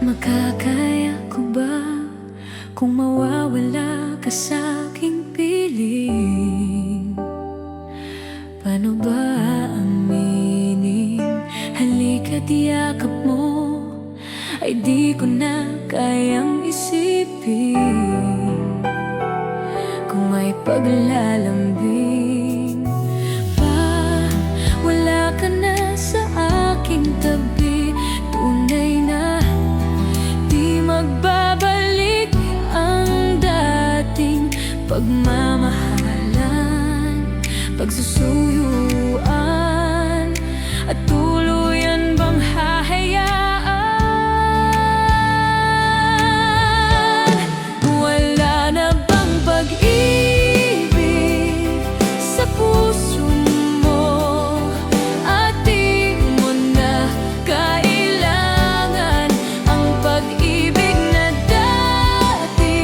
Makakaya ko ba kung mawawala ka sa'king piling? Paano ba aaminin? Halika't yakap mo ay di ko na kayang isipin. Kung may paglalambing pa, wala ka na sa aking tabi. Tunay na di magbabalik ang dating pagmamahalan, pagsusuyuan, at tuluyan bang hahayaan? Wala na bang pag-ibig sa puso mo? At di mo na kailangan ang pag-ibig na dati,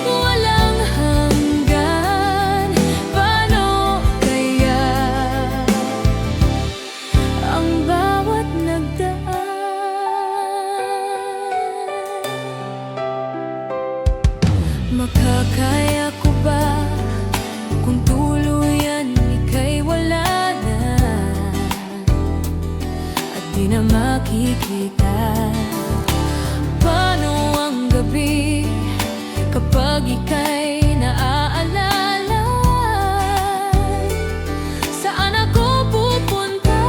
walang hanggan. Paano kaya ang bawat nagdaan? Makakaya ko ba kung tuluyan ika'y wala na at di na makikita? Paano ang gabi kapag ika'y naaalala? Saan ako pupunta?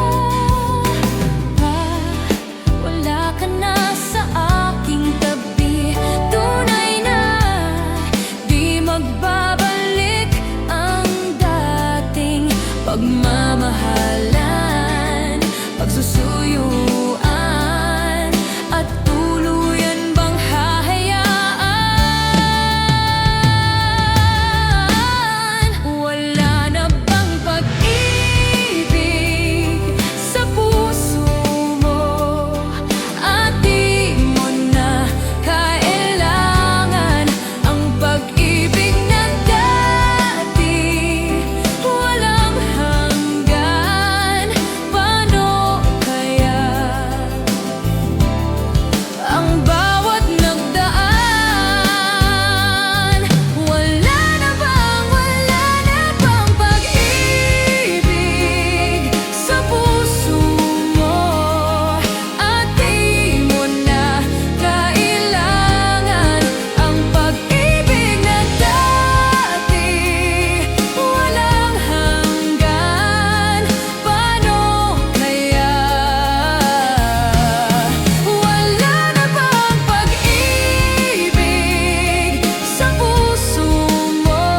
Wala ka na sa aking tabi. Tunay na di magbabalik ang dating pagmamahalan, pagsusuyuan, at tuluyan bang hahayaan? Wala na bang pag-ibig sa puso mo? At di mo na kailangan ang pag-ibig na dati, walang hanggan. Paano kaya ang bawat nagdaan? Wala na bang pag-ibig sa puso mo? At di mo na kailangan ang pag-ibig na dati, walang hanggan. Paano kaya? Wala na bang pag-ibig sa puso mo?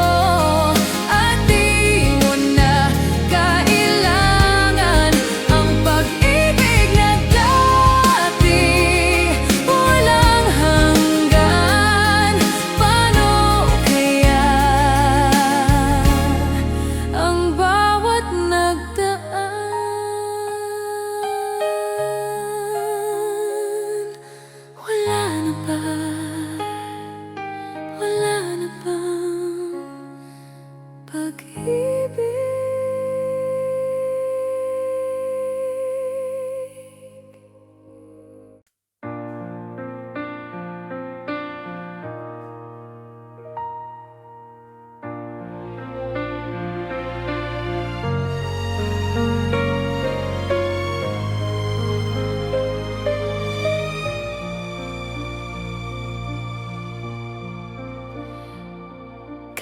At di mo na kailangan ang pag-ibig na dati, walang hanggan. Paano kaya ang bawat nagdaan? Wala na ba? Wala na bang pag-ibig?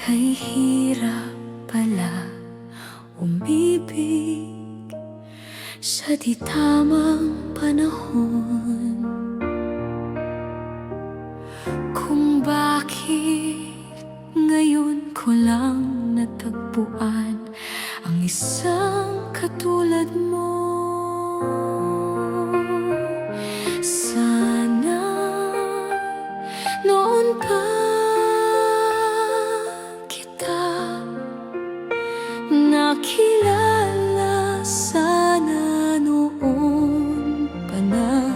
Kay hirap pala umibig sa di tamang panahon. Kung bakit ngayon ko lang natagpuan ang isang katulad mo. Sana noon pa nakilala, sana noon pa na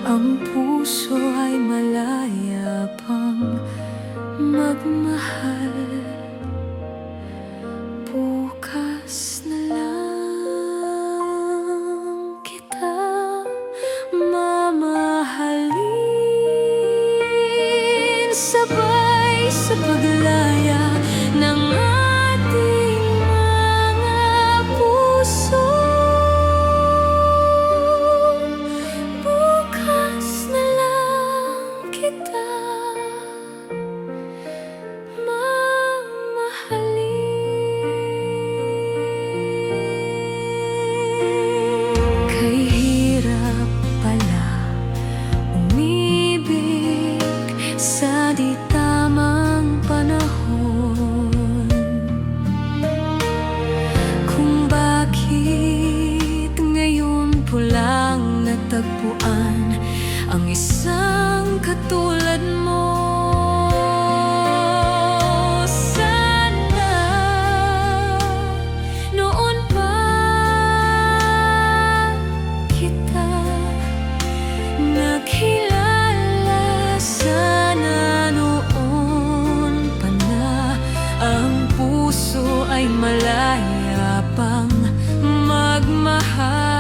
ang puso ay malaya pang magmahal. Bukas na lang kita mamahalin. di tamang panahon, kung bakit ngayon po lang natagpuan ang isang katulad mo. Sana noon pa kita nakilala, sana noon pa na ang puso ay malaya pang magmahal.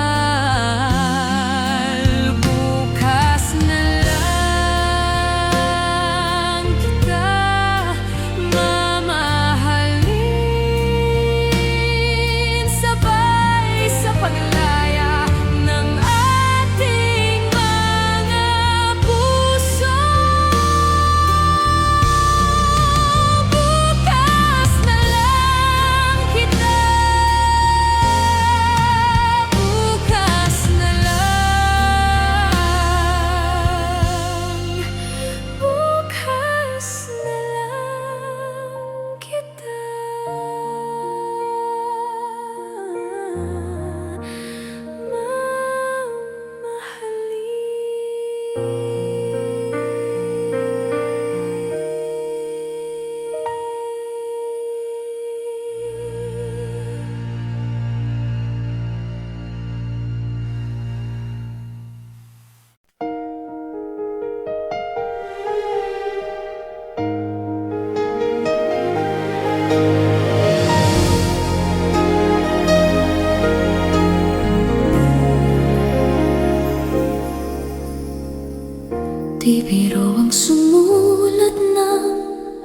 Di biro ang sumulat ng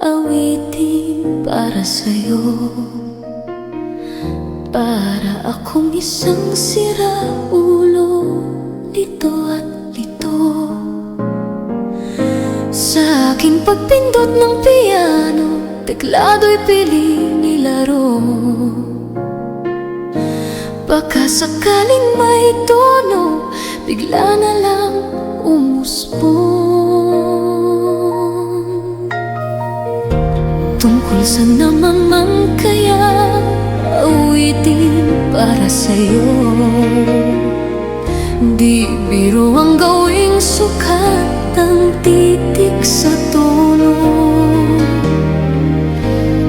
awitin para sa'yo, para akong isang siraulo, lito at lito. Sa aking pagpindot ng piano, teklado'y piling nilaro. Baka sakaling may tono, bigla na lang umusbong. Tungkol sa naman kaya awitin para sa'yo. Di biro ang gawing sukat ang titik sa tono.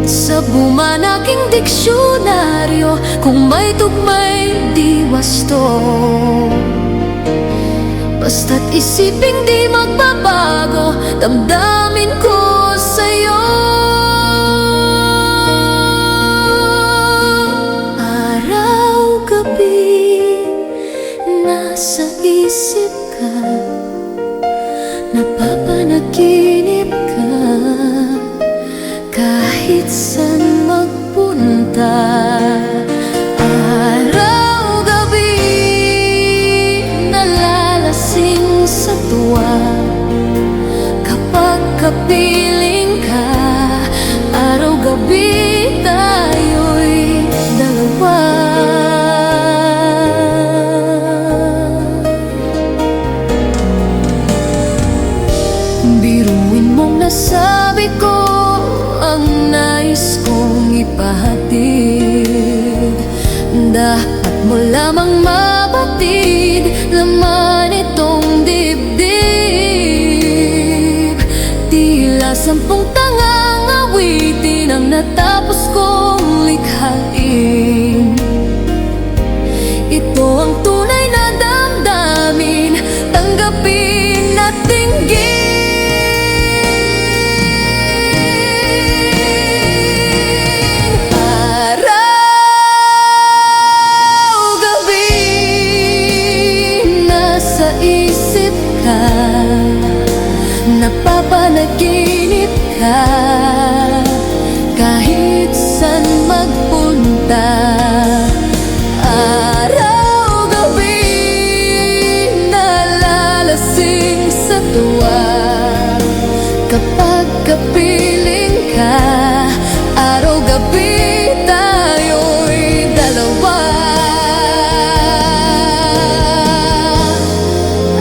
Sa buman aking diksyonaryo, kung may tugmay di wasto. Basta't isiping di magbabago, damdamin ko sa'yo. Araw-gabi, nasa isip ka, napapanaginip ka, kahit saan magpunta. Sa tuwa kapag kapiling ka, araw-gabi tayo'y dalawa. Biruin mong nasabi ko ang nais kong ipahatid. Dapat mo lamang mabatid laman itong dibdib. Tila 10 tangang awitin ang natapos kong likhain. Ito ang tunay na damdamin, tanggapin at tinggin. Napapanaginip ka, kahit saan magpunta. Araw-gabi, nalalasing sa tuwa kapag kapiling ka. Araw-gabi tayo'y dalawa.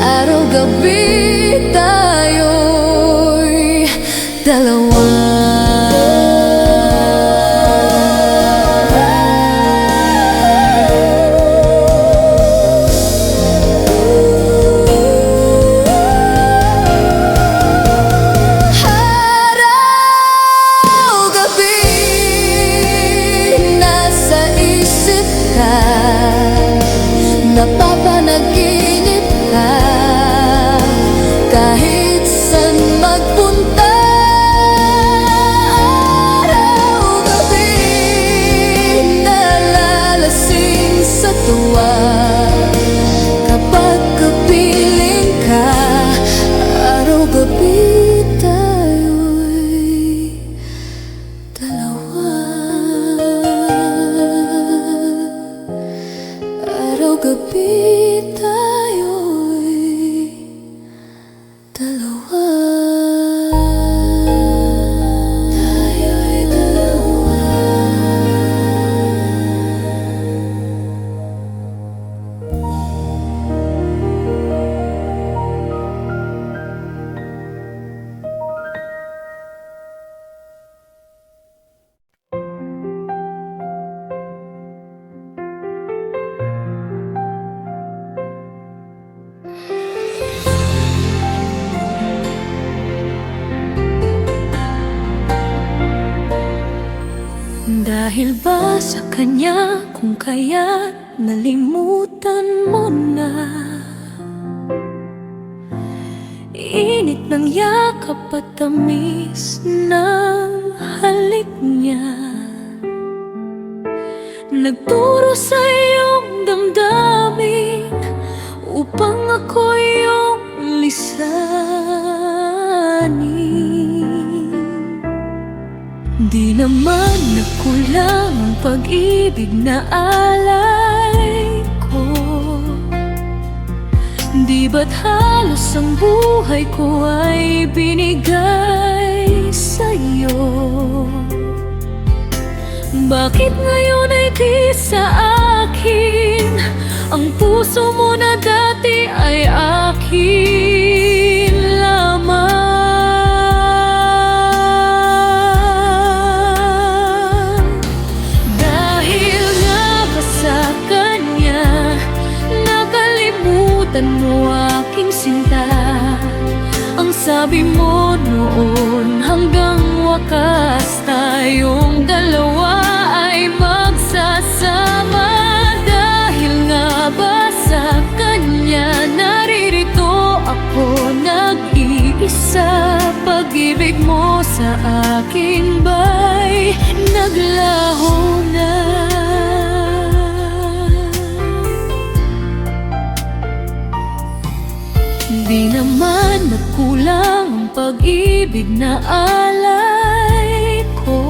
Araw-gabi tayo'y gabi tayo'y dalawa. Araw-gabi tayo'y dalawa. Tayo'y dalawa. Dahil ba sa kanya kung kaya't nalimutan mo na init ng yakap at tamis ng halik niya, nagturo sa iyong damdamin upang ako iyong lisanin. Di naman nagkulang ang pag-ibig na alay ko. Di ba't halos ang buhay ko ay binigay sa'yo? Bakit ngayon ay di sa akin ang puso mo na dati ay akin lamang? Mo aking sinta, ang sabi mo noon, hanggang wakas tayong dalawa ay magsasama. Dahil nga ba sa kanya naririto ako nag-iisa? Pag-ibig mo sa akin ba'y naglaho na? Di naman nagkulang ang pag-ibig na alay ko.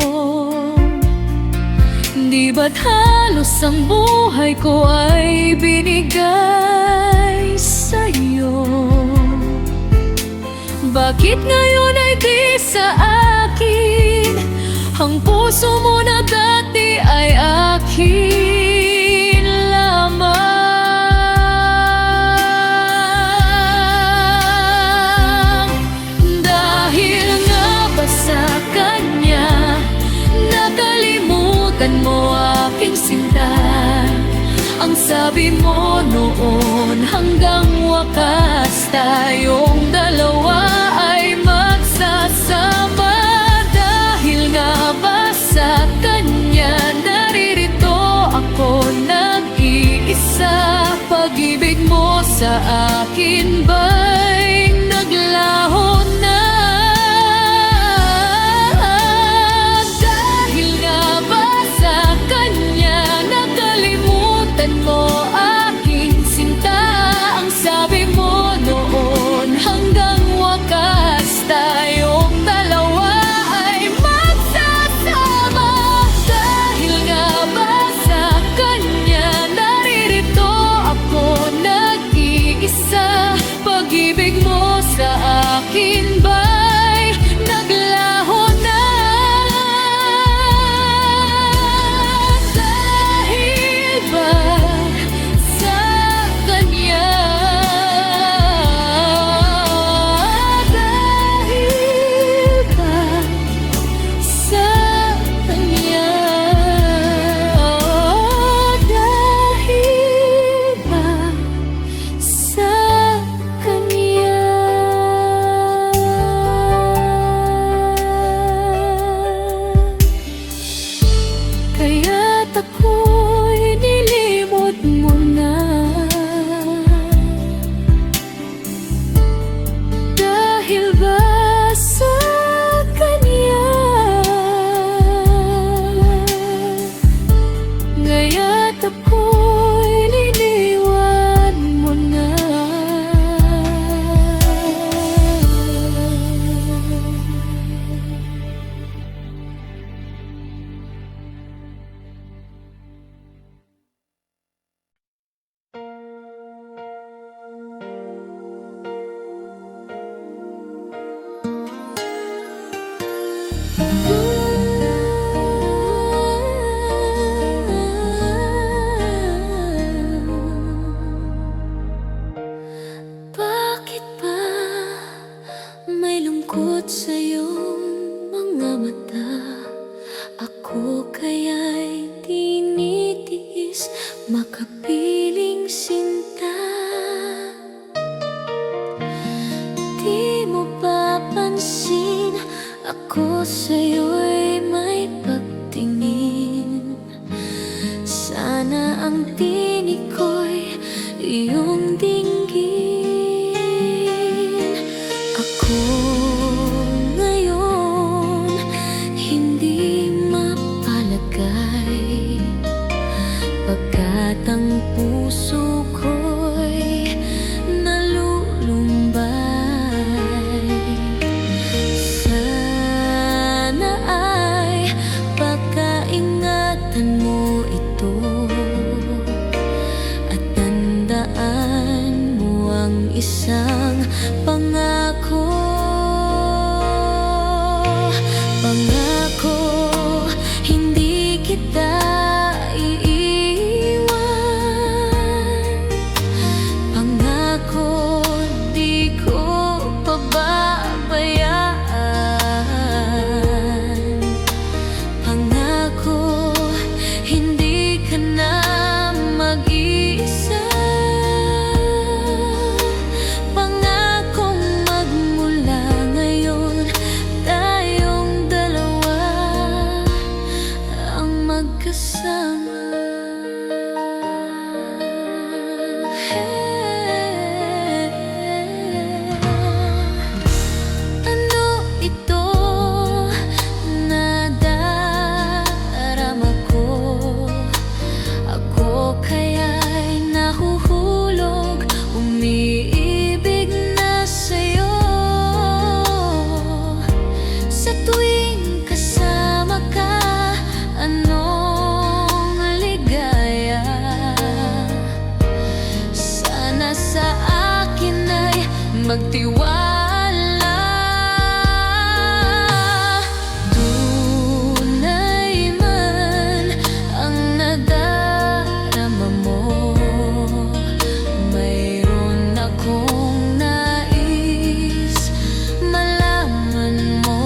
Di ba't halos ang buhay ko ay binigay sa'yo? Bakit ngayon ay di sa akin ang puso mo na dati ay akin lamang? Mo aking sinta, ang sabi mo noon, hanggang wakas tayong dalawa ay magsasama. Dahil nga ba sa kanya naririto ako May lungkot sa iyong mga mata, ako kaya'y tinitiis makapiling sinta. Di mo papansin, ako sa'yo'y may pagtingin. Sana ang tinig ko'y iyong dinggin. Ako ngayon hindi mapalagay, pagkat ang puso ko'y nalulumbay. Sana ay pagkaingatan mo ito at tandaan mo ang isang pangako. Pangako, hindi kita iiwan. Pangako, di ko pababayaan. Pangako, hindi ka na mag-iisa. Pangakong magmula ngayon, tayong dalawa ang magkasama. Ano ito na darama ko? Ako kaya'y nahuhulog, umiibig na sa'yo. Sa tuwing kasama ka, anong ligaya. Sana sa akin ay magtiwala. Tunay man ang nadarama mo, mayroon akong nais malaman mo.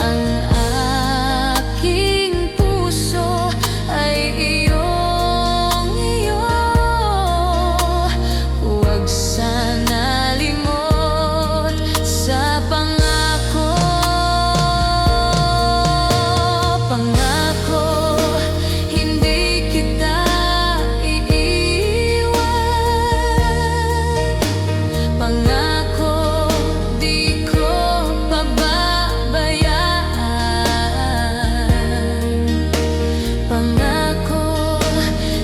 Ang aking puso ay iyong-iyo. Huwag sana limot sa pangako. Pangako, hindi kita iiwan. Pangako, di ko pababayaan. Pangako,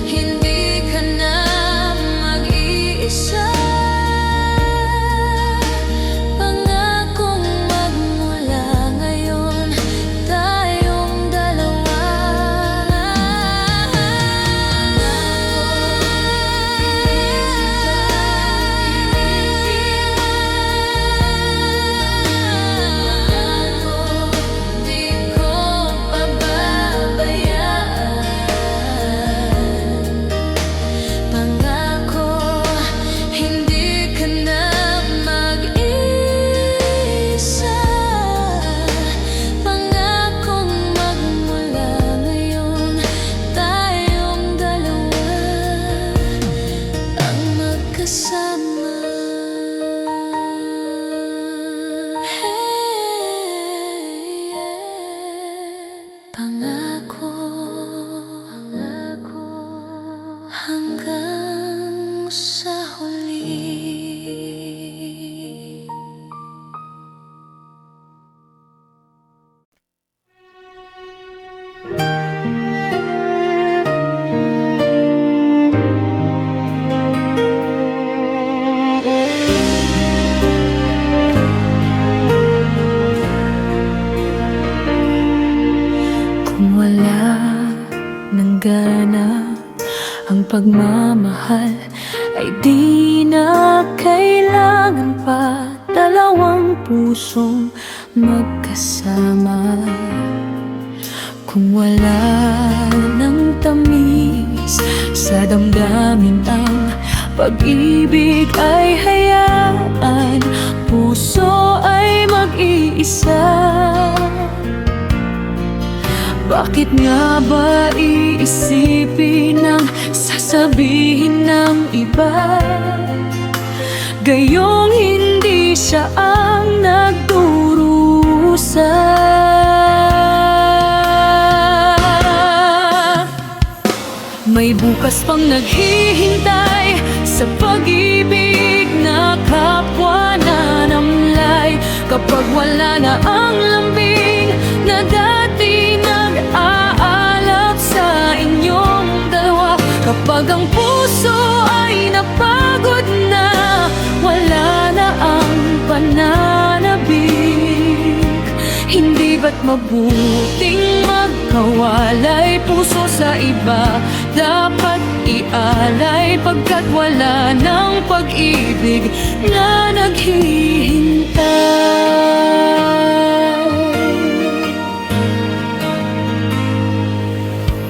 hindi ka na mag-iisa. Pangakong magmula ngayon, tayong dalawa. Di ko pababayaan. Pangako, hindi ka na mag-isa. Pangakong magmula ngayon, tayong dalawa ang magkasama. Pangako, pangako, hanggang sa huli. Kung wala ng gana ang pagmamahal, ay di na kailangan pa dalawang pusong magkasama. Kung wala ng tamis sa damdamin ang pag-ibig, ay hayaan Bakit nga ba iisipin ang sasabihin ng iba? Gayong hindi siya ang nagdurusa. May bukas pang naghihintay sa pag-ibig na kapwa nanamlay. Kapag wala na ang lambing na dati nag-aalab sa inyong dalawa. Kapag ang puso ay napagod na, wala na ang pananabik. Hindi ba't mabuting magkawalay puso sa iba? Dapat ialay pagkat wala ng pag-ibig na naghihintay.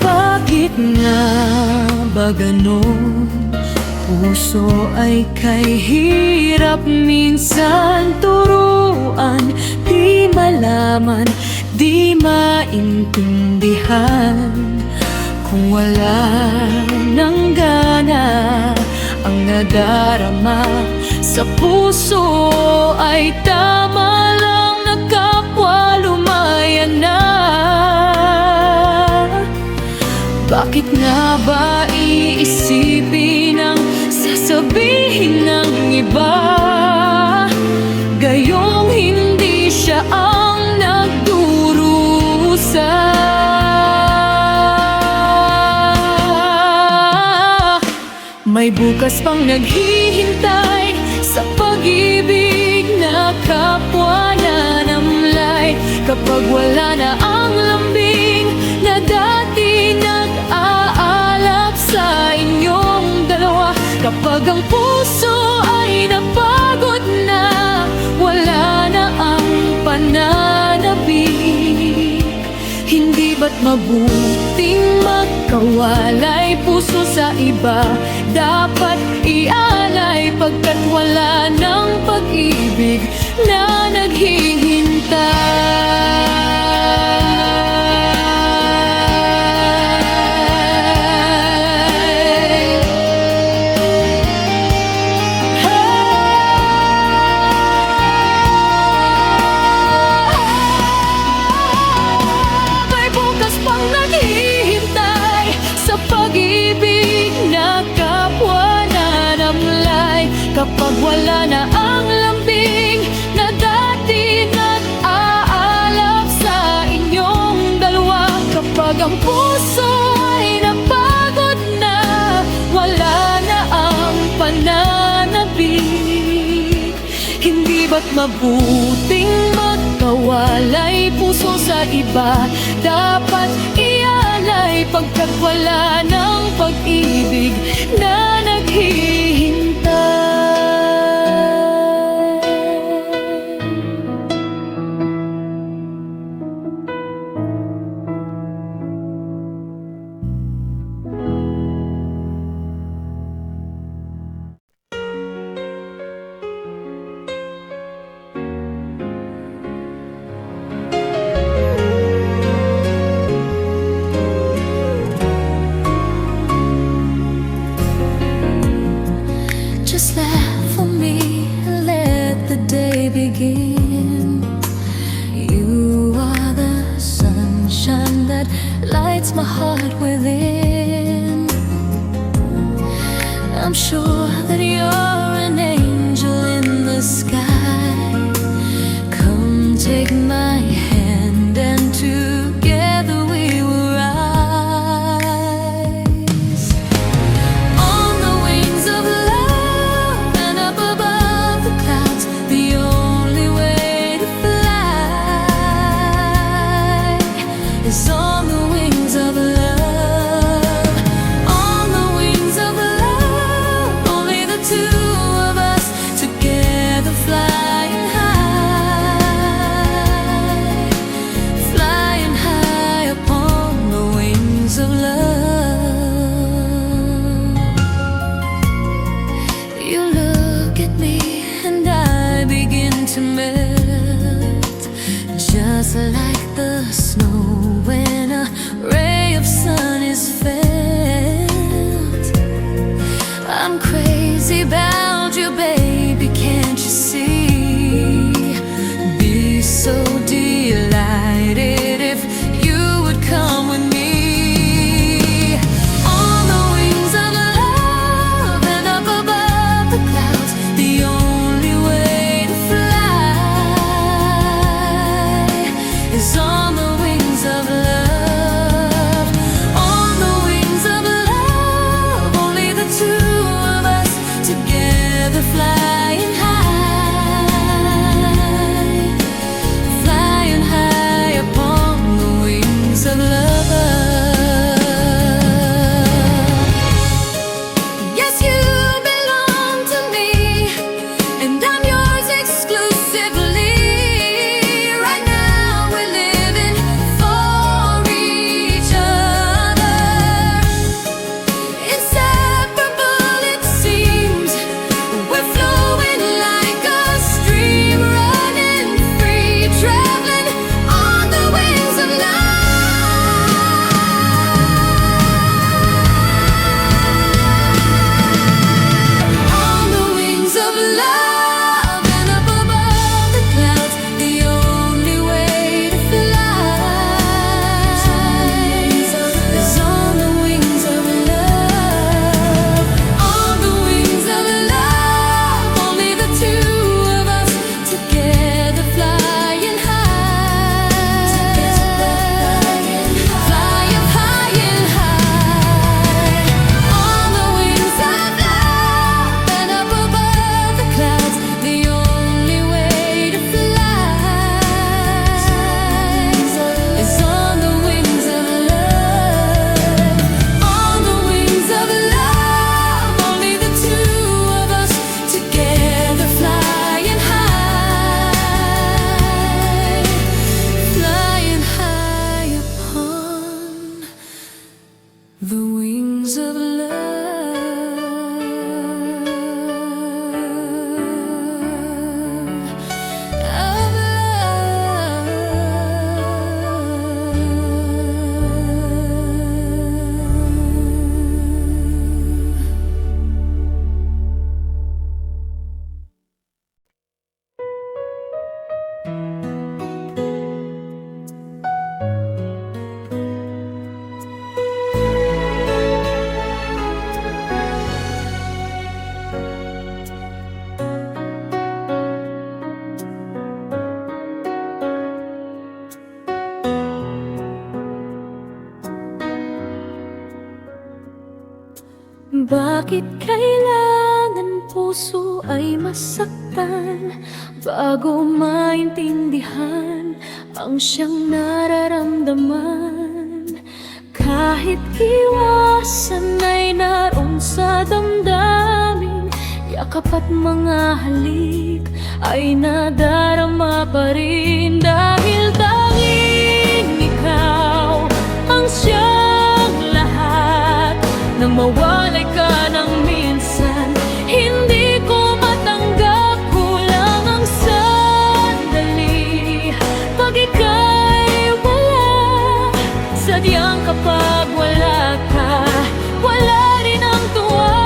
Bakit nga ba ganon? Puso ay kay hirap minsan turuan. Di malaman, di maintindihan. Kung wala ng gana ang nadarama sa puso, ay tama lang na kapwa lumayan na. Bakit nga ba iisipin ang sasabihin ng iba? Gayong hindi siya ang nagdurusa. May bukas pang naghihintay sa pag-ibig na kapwa nanamlay. Kapag wala na ang lambing na dati nag-aalab sa inyong dalawa. Kapag ang puso ay napagod na, wala na ang pananabik. Hindi ba't mabuting magkawalay puso sa iba? Dapat ialay pagkat wala ng pag-ibig na naghihintay. May bukas pang naghihintay sa pag-ibig na kapwa nanamlay. Kapag wala na ang lambing na dati nag-aalab sa inyong dalawa. Kapag ang puso ay napagod na, wala na ang pananabik. Hindi ba't mabuting magkawalay puso sa iba? Dapat ialay pagkat wala ng pag-ibig na naghihintay. Just laugh for me and let the day begin. You are the sunshine that lights my heart within. I'm sure that you're an angel in the sky. Come take my hand and together we will rise. On the wings of love and up above the clouds, the only way to fly is on the wings of love. On the wings of love, only the two of us together flying high, flying high upon the wings of love. You look at me and I begin to melt, just like the snow when a Bakit kailangan puso ay masaktan bago maintindihan ang siyang nararamdaman? Kahit iwasan ay naroon sa damdamin, yakap at mga halik ay nadarama pa rin. Dahil tanging ikaw ang siyang lahat, nang mawalay ka ng minsan, hindi ko matanggap. Kulang ang sandali pag ika'y wala. Sadyang kapag wala ka, wala rin ang tuwa.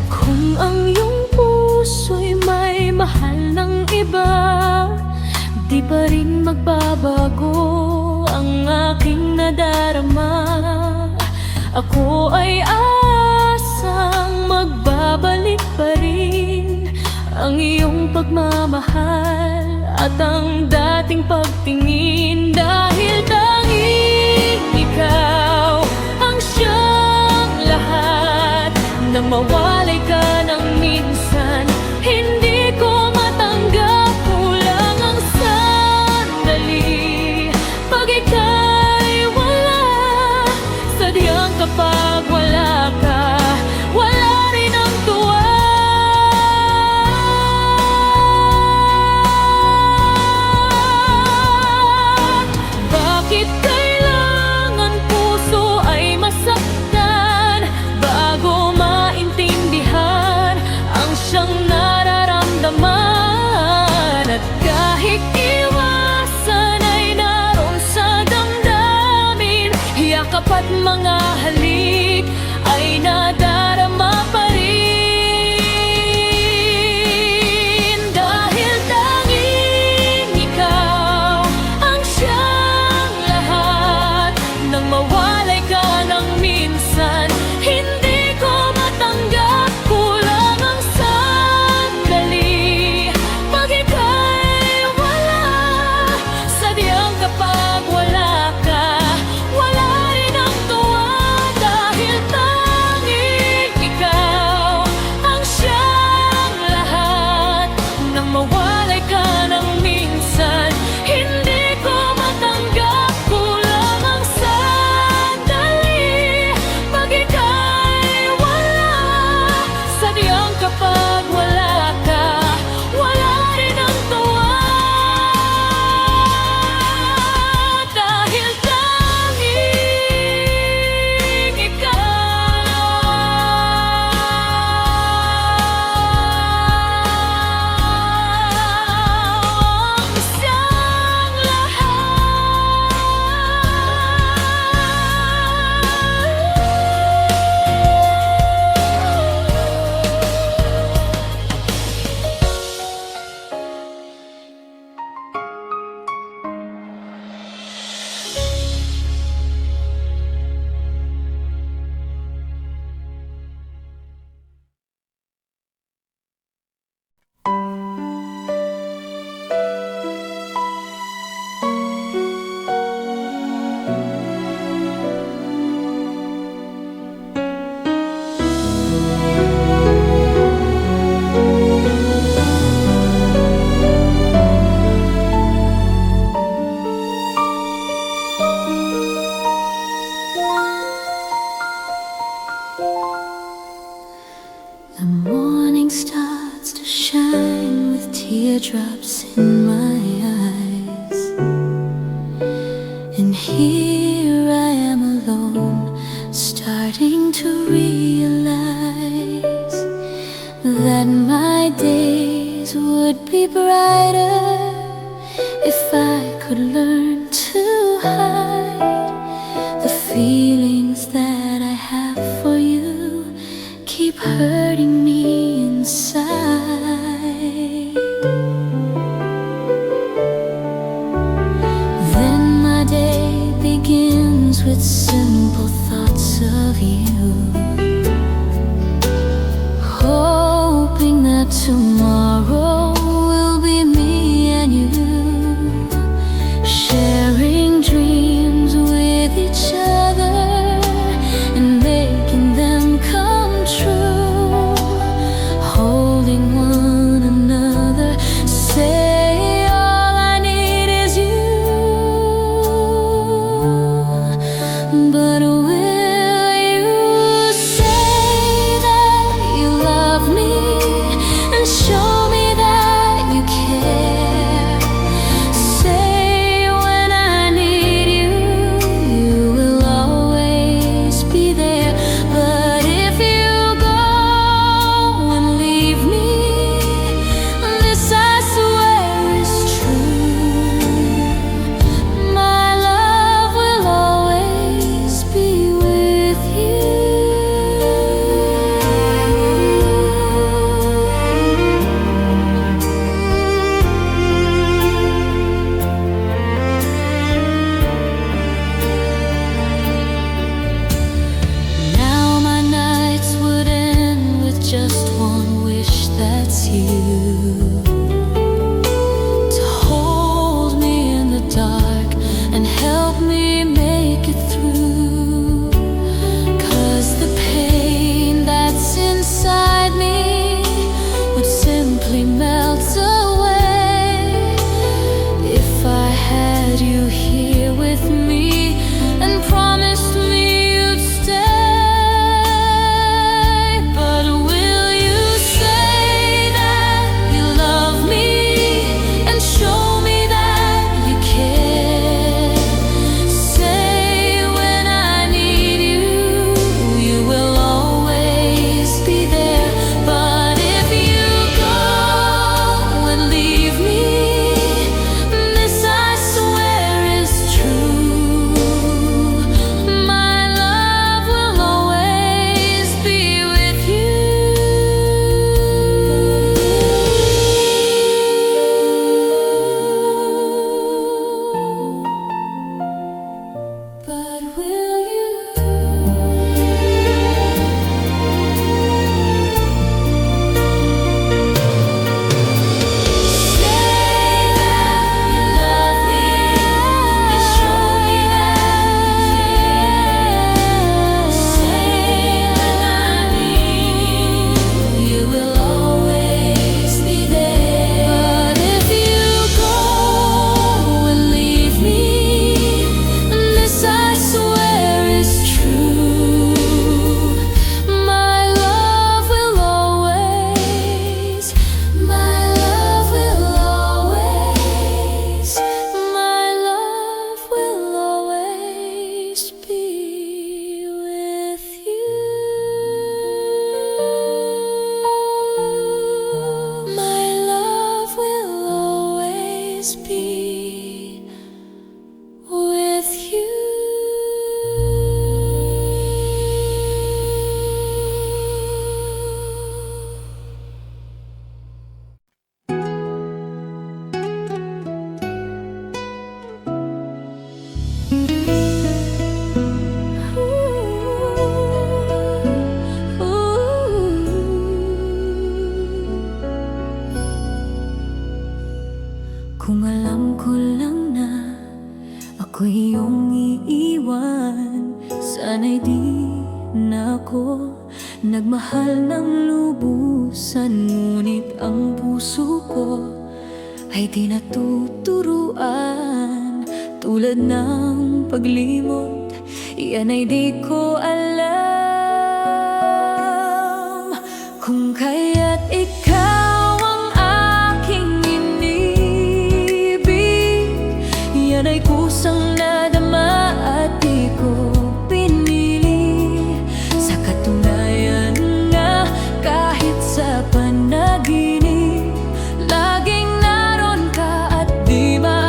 Kung ang iyong puso'y may mahal ng iba, di pa rin magbabago ang aking nadarama. Ako ay asang magbabalik pa rin ang iyong pagmamahal at ang dating pagtingin. Dahil tanging ikaw ang siyang lahat, nang mawalay ka ng minsan, hindi ko matanggap. Kulang ang sandali pag ika'y wala. Sadyang kapag wala ka, wala rin ang tuwa. Bakit kailangan puso ay masaktan bago maintindihan ang siyang nararamdaman? At kahit iwasan ay naroon sa damdamin, yakap at mga halik ay nadarama pa rin. Dahil tanging ikaw ang siyang lahat, nang mawalay ka ng minsan, hindi ko matanggap. Kulang ang sandali pag ika'y wala. Sadyang kapag wala ka, wala rin ang tuwa. Dahil tanging ikaw ang siyang lahat, nang mawalay ka ng minsan, hindi ko matanggap. Kulang ang sandali pag ika'y wala. Sadyang kapag wala ka, wala rin ang tuwa. Dahil tanging ikaw ang siyang The morning starts to shine with teardrops in my eyes, and here I am alone, starting to realize that my days would be brighter if I could learn to hide the feelings that I have for you. Keep hurting me inside. Then my day begins with simple thoughts of you, hoping that that tomorrow will be me and you, sharing dreams with each other and making them come true, holding one another, say all I need is you. But will you say that you love me and show me that you care? Say when I need you, you will always be there. But if you go and leave me, this I swear is true. My love will always be with you. Now my nights would end with just one wish, that's you, to hold me in the dark and help me make it through. 'Cause the pain that's inside me would simply melt away if I had you here with me and promised me you'd stay. But will you say that you love me and show me that you care? Say when I need you, you will always be there. But if you go and leave me, this I swear is true. My love will always be with you. But will you say that you love me and show me that you care? Say when I need you, you will always be there. But if you go and leave me, this I swear is true. My love will always, my love will always, my love will always be with you. My love will always be with you. Kung alam ko lang na ako'y iyong iiwan, sana'y di na ako nagmahal ng lubusan. Ngunit ang puso ko ay di natuturuan, tulad ng paglimot, yan ay di ko alam. Kung kaya't ikaw ang aking inibig, yan ay kusang nadama at di ko pinili. Sa katunayan nga, kahit sa panaginip, laging naroon ka at di maalis.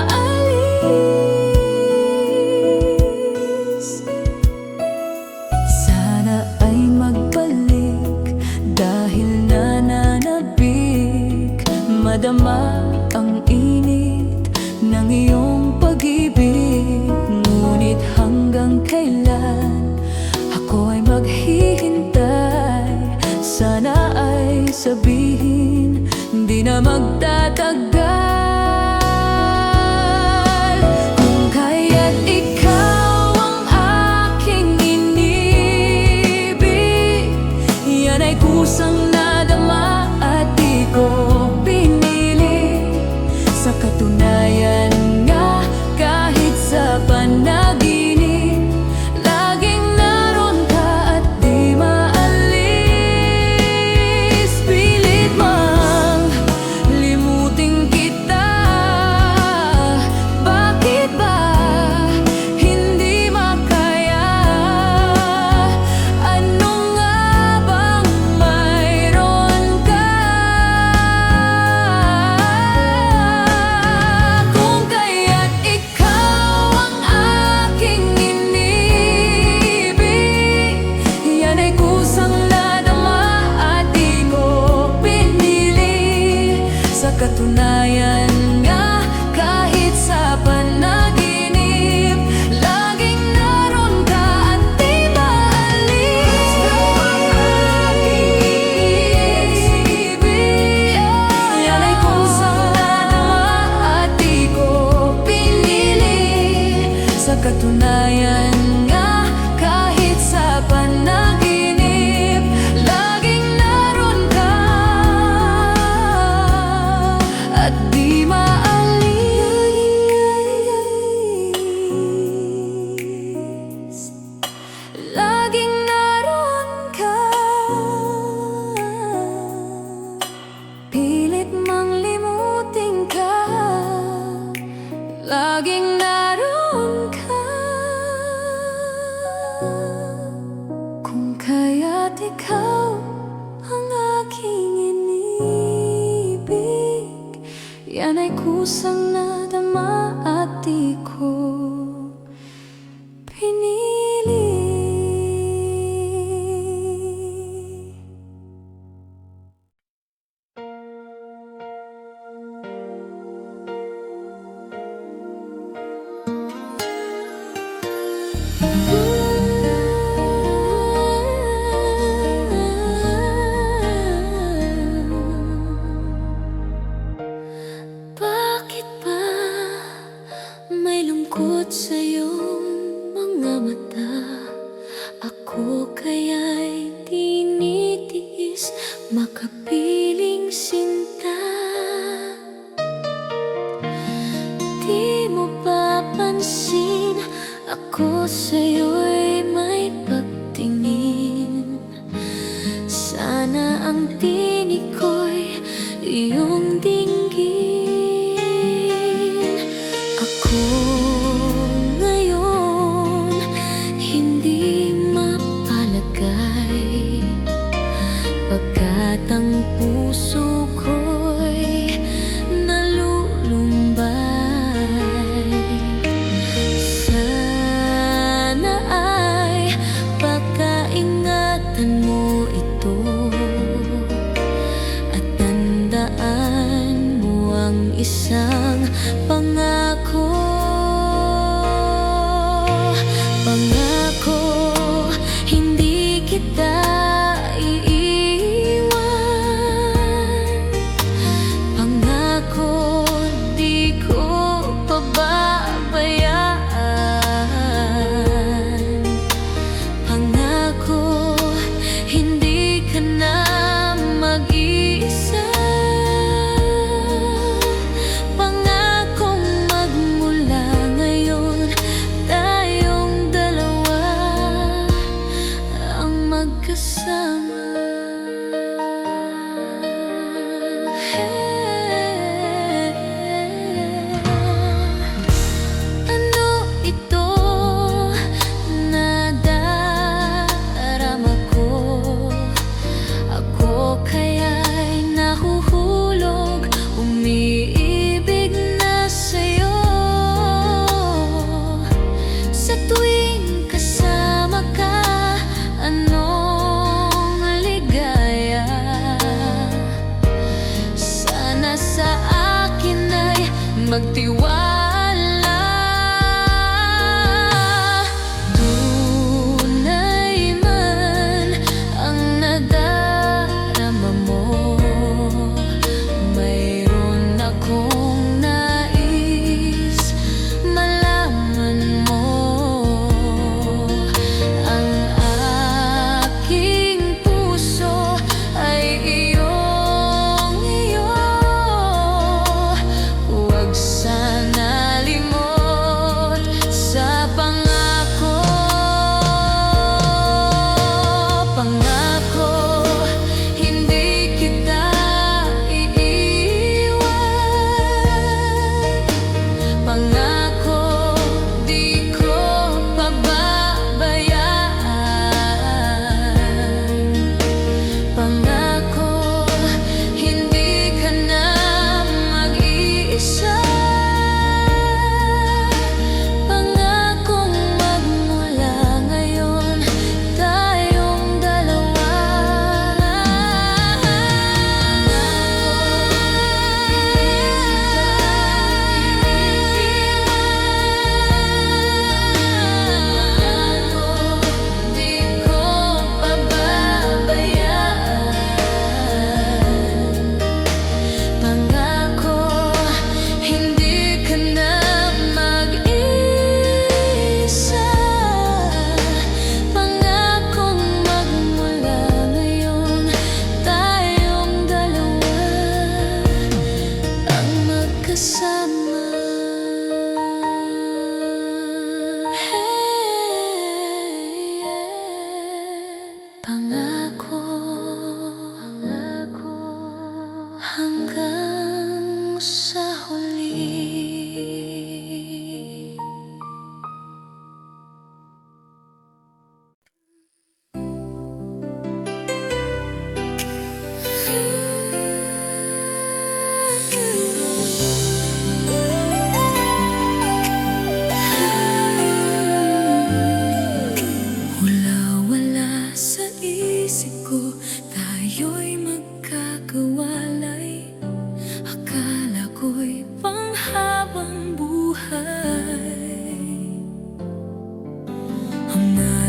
Sana ay magbalik dahil nananabik, madama ang init ng iyong pag-ibig. naroon ka. Kung kaya't ikaw ang aking inibig, yan ay kusang nadama at di ko pinili. Bakit ba may lungkot sa iyong mga mata? Ako kaya'y tinitiis makapiling sinta. Di mo ba pansin ako sa'yo'y may pagtingin? Sana ang tinig ko'y iyong dinggin. Ako ngayon hindi mapalagay, pagkat ang puso ko'y nalulumbay. Sana ay pagkaingatan mo ito at tandaan mo ang isang pangako. Pangako, hindi kita iiwan. Pangako, di ko pababayaan. Pangako, hindi ka na mag-iisa. Pangakong magmula ngayon tayong dalawa ang magkasama. Ano ito na darama ko? Ako kaya'y nahuhulog, umiibig na sa'yo. Sa tuwing kasama ka, anong ligaya. Sana sa akin ay magtiwala.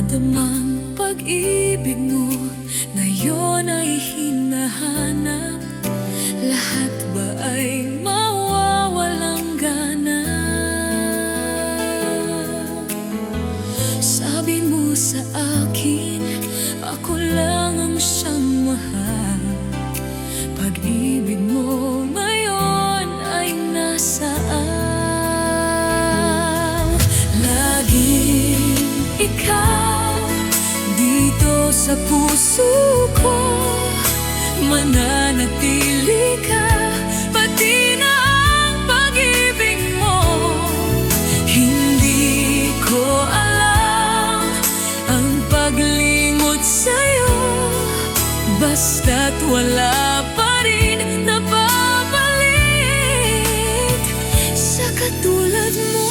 nararamdamang pag-ibig mo ngayon ay hinahanap. Lahat ba ay mawawalang gana? Sabi mo sa akin, ako lang ang siyang mahal. Pag-ibig mo ngayon ay nasaan? Laging ikaw dito sa puso ko, mananatili ka, pati na ang pag-ibig mo. Hindi ko alam ang paglingot sa'yo, basta't wala pa rin napapalit sa katulad mo.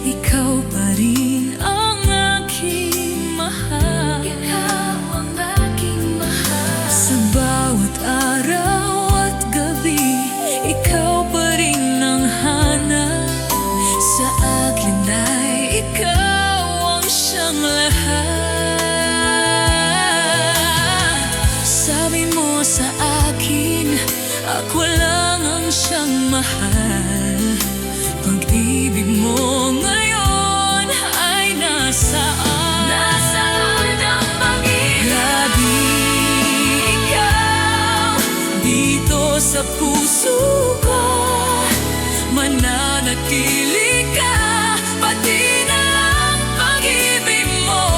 Ikaw pa rin ang aking mahal. Ikaw ang aking mahal. Sa bawat araw at gabi, ikaw pa rin ang hanap. Sa akin ay ikaw ang siyang lahat. Sabi mo sa akin, ako lang ang siyang mahal. Pag-ibig mo ngayon ay nasaan? Nasaan ang pag-ibig? Lagi ikaw dito sa puso ko, mananatili ka, pati na ang pag-ibig mo.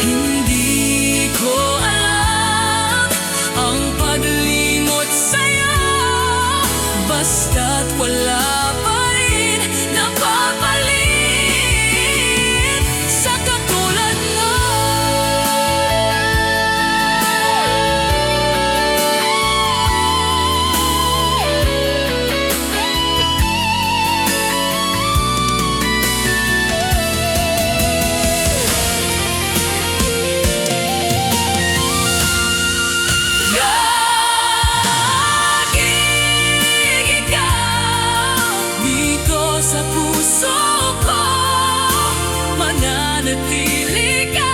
Hindi ko alam ang paglingot sa'yo, basta't wala mananatili ka,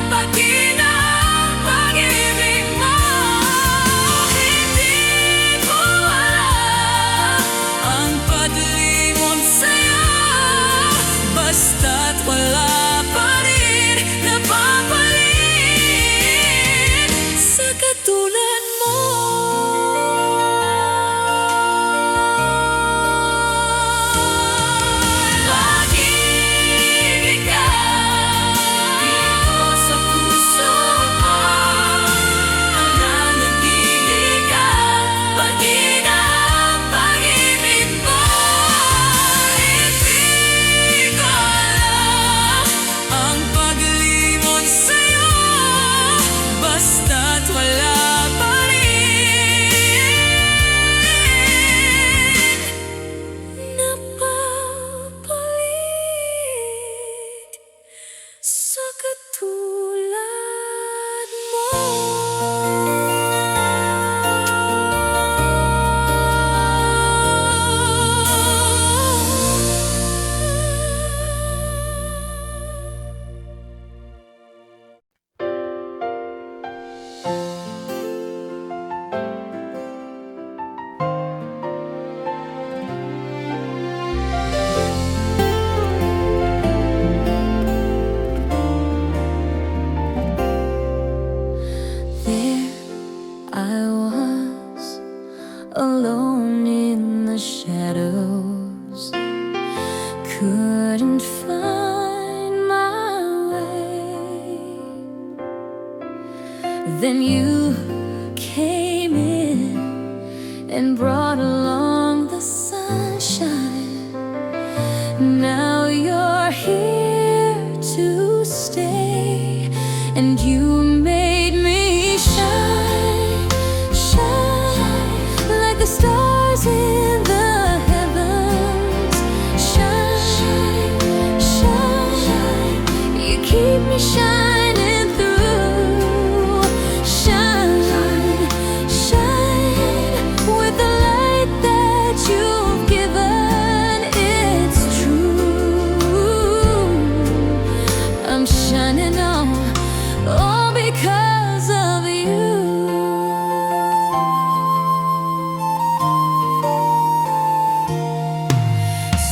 pati na ang pag-ibig mo. Hindi ko alam ang paglingon sa'yo, basta't wala pa rin napapalit sa katulad mo. Alone in the shadows, couldn't find my way. Then you came in and brought along the sunshine. Now you're here to stay, and you made me shine, shine like the stars in the heavens. me shining through. Shine, shine with the light that you've given. It's true. I'm shining on, all because of you.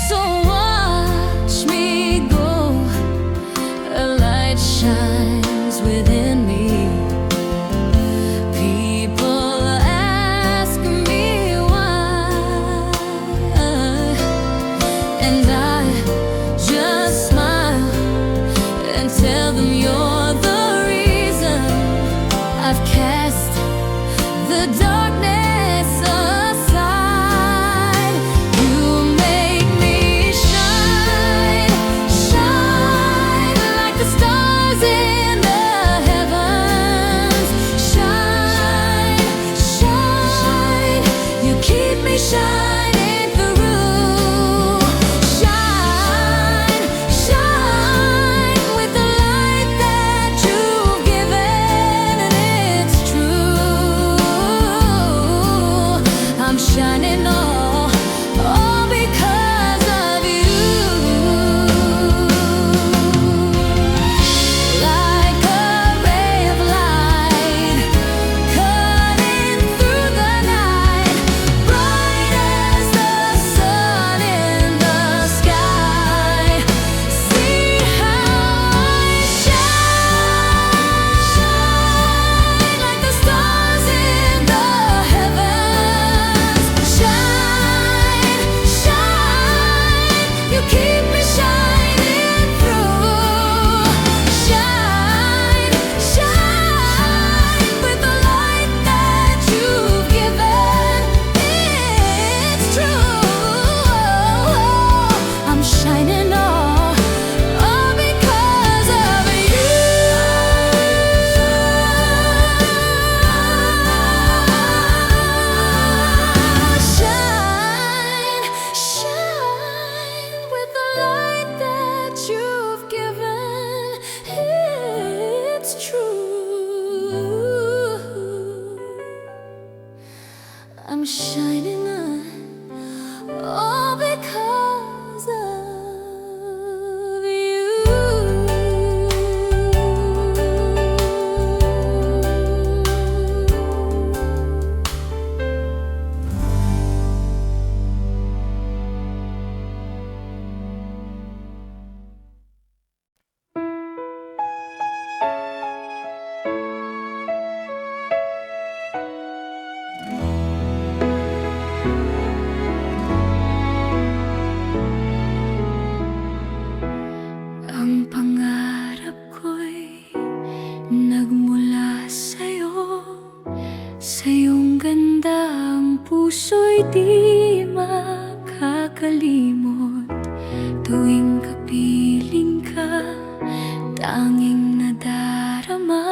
So watch me go, a light shines within me. People ask me why, and I just smile and tell them you're the reason. I've cast the darkness aside. You make me shine, shine like the stars in the heavens. Shine, shine, you keep me shining through. Shine, shine with the light that you've given, and it's true. I'm shining all because of you. Like a ray of light cutting through the night, bright as the sun in the sky. See how I shine, shine like the stars in the heavens. Shine, shine, you keep me shining through. Shine, shine with the light that you've given. It's true. I'm shining all because of you. Shine, shine with the light that you've given. It's true. I'm shining on, all because of you. Ang pangarap ko'y nagmula sa'yo. Sa iyong ganda ang puso'y di makakalimot. Tuwing kapiling ka, tanging nadarama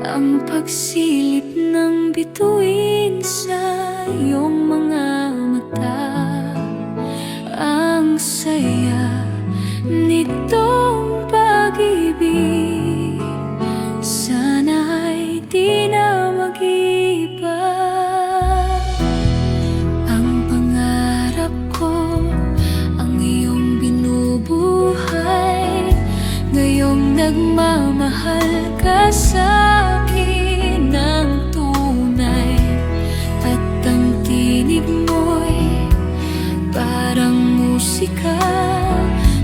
ang pagsilip ng bituin sa iyong mga mata. Ang saya nitong pag-ibig, sana'y di na mag-iba. Ang pangarap ko, ang iyong binubuhay. Ngayong nagmamahal ka sa'kin ng tunay, at ang tinig mo'y parang musika,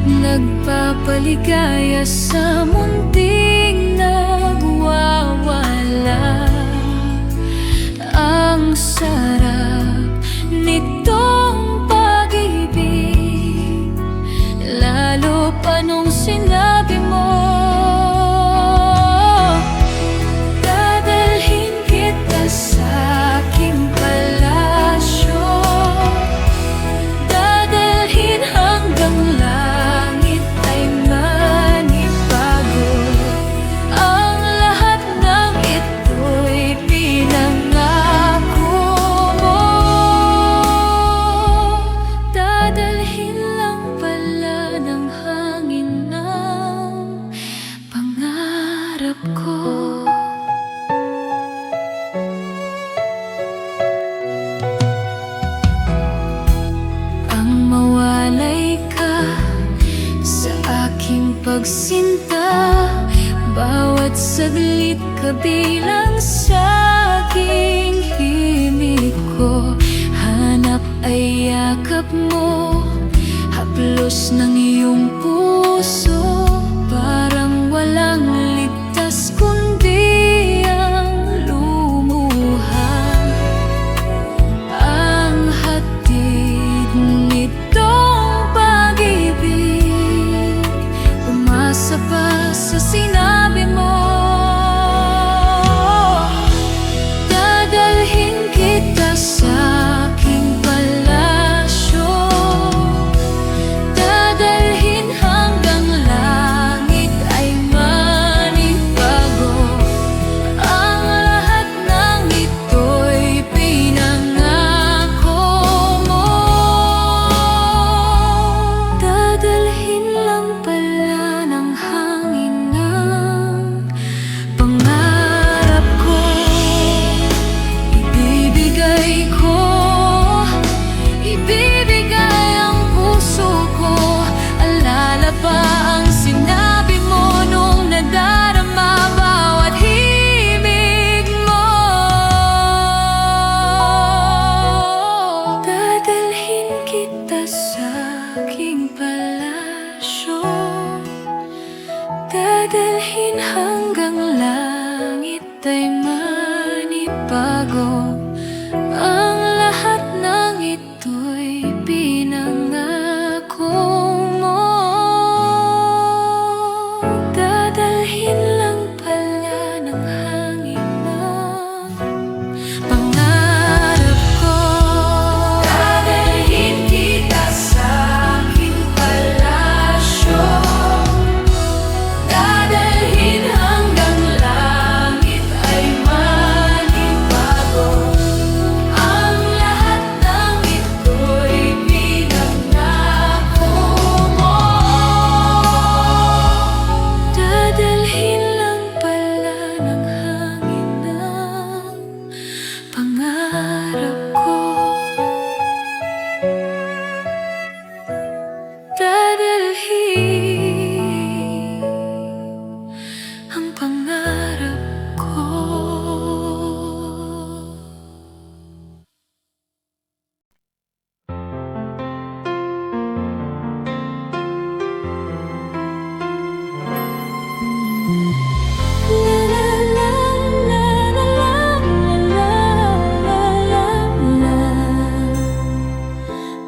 nagpapaligaya sa munting nagwawala. Ang sarap nitong pag-ibig, lalo pa nung sinabi mo, dadalhin kita sa aking palasyo, dadalhin hanggang langit ay manibago. pagsinta, bawat saglit kabilang sa aking himig ko. Hanap ay yakap mo, haplos ng iyong puso. Parang walang ligtas kundi ang lumuhang. Ang hatid nitong pag-ibig, umasa pa sa sinabi mo. Dadalhin kita sa aking palasyo, dadalhin hanggang langit ay manibago. Ang lahat ng ito'y pinangako mo. Dadalhin lang pala ng hangin ng pangarap ko. Ibibigay ko, ibibigay ang puso ko. Alala pa ang sinabi mo nung nadarama bawat himig mo. Dadalhin kita sa aking palasyo, dadalhin hanggang langit ay manibago. Ang lahat ng ito'y pinangako mo. Dadalhin lang pala ng hangin ng pangarap ko. Dadalhin kita sa aking palasyo, dadalhin hanggang langit ay manibago. Ang lahat ng ito'y pinangako mo. Dadalhin lang pala ng hangin ng pangarap ko. Dadalhin ang pangarap ko.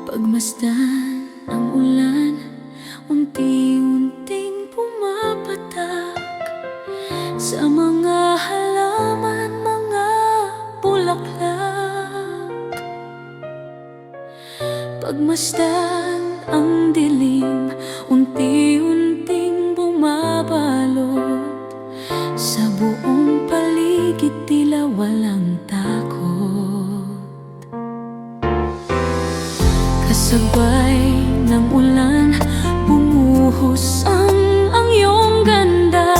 Pagmasdan ang ulan, unti-unting pumapatak sa mga halaman, mga bulaklak. Pagmasdan ang dilim, unti-unting bumabalot sa buong paligid, tila walang takot. Kasabay ng ulan, bumuhos ang iyong ganda.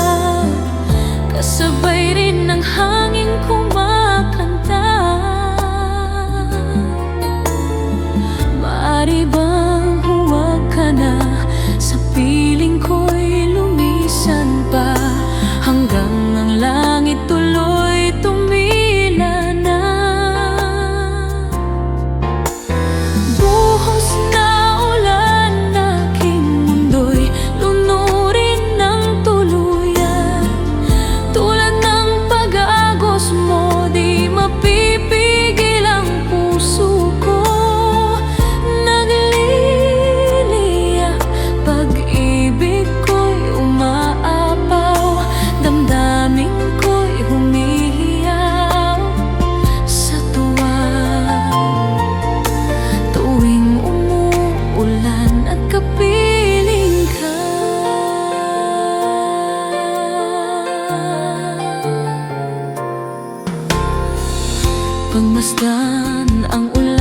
Kasabay rin ng hangin kumakanta. Maaari bang huwag ka na, sa piling ko'y lumisan pa, hanggang ang langit tuloy tumila na. Buhos na ulan, aking mundo'y lunurin ng tuluyan. Tulad ng pag-agos mo, di mapipigil ang puso ko. Nagliliyak, pag-ibig ko'y umaapaw, damdamin ko'y humihiyaw sa tuwa. Tuwing umuulan at kapiling ka, pagmasdan ang ulan,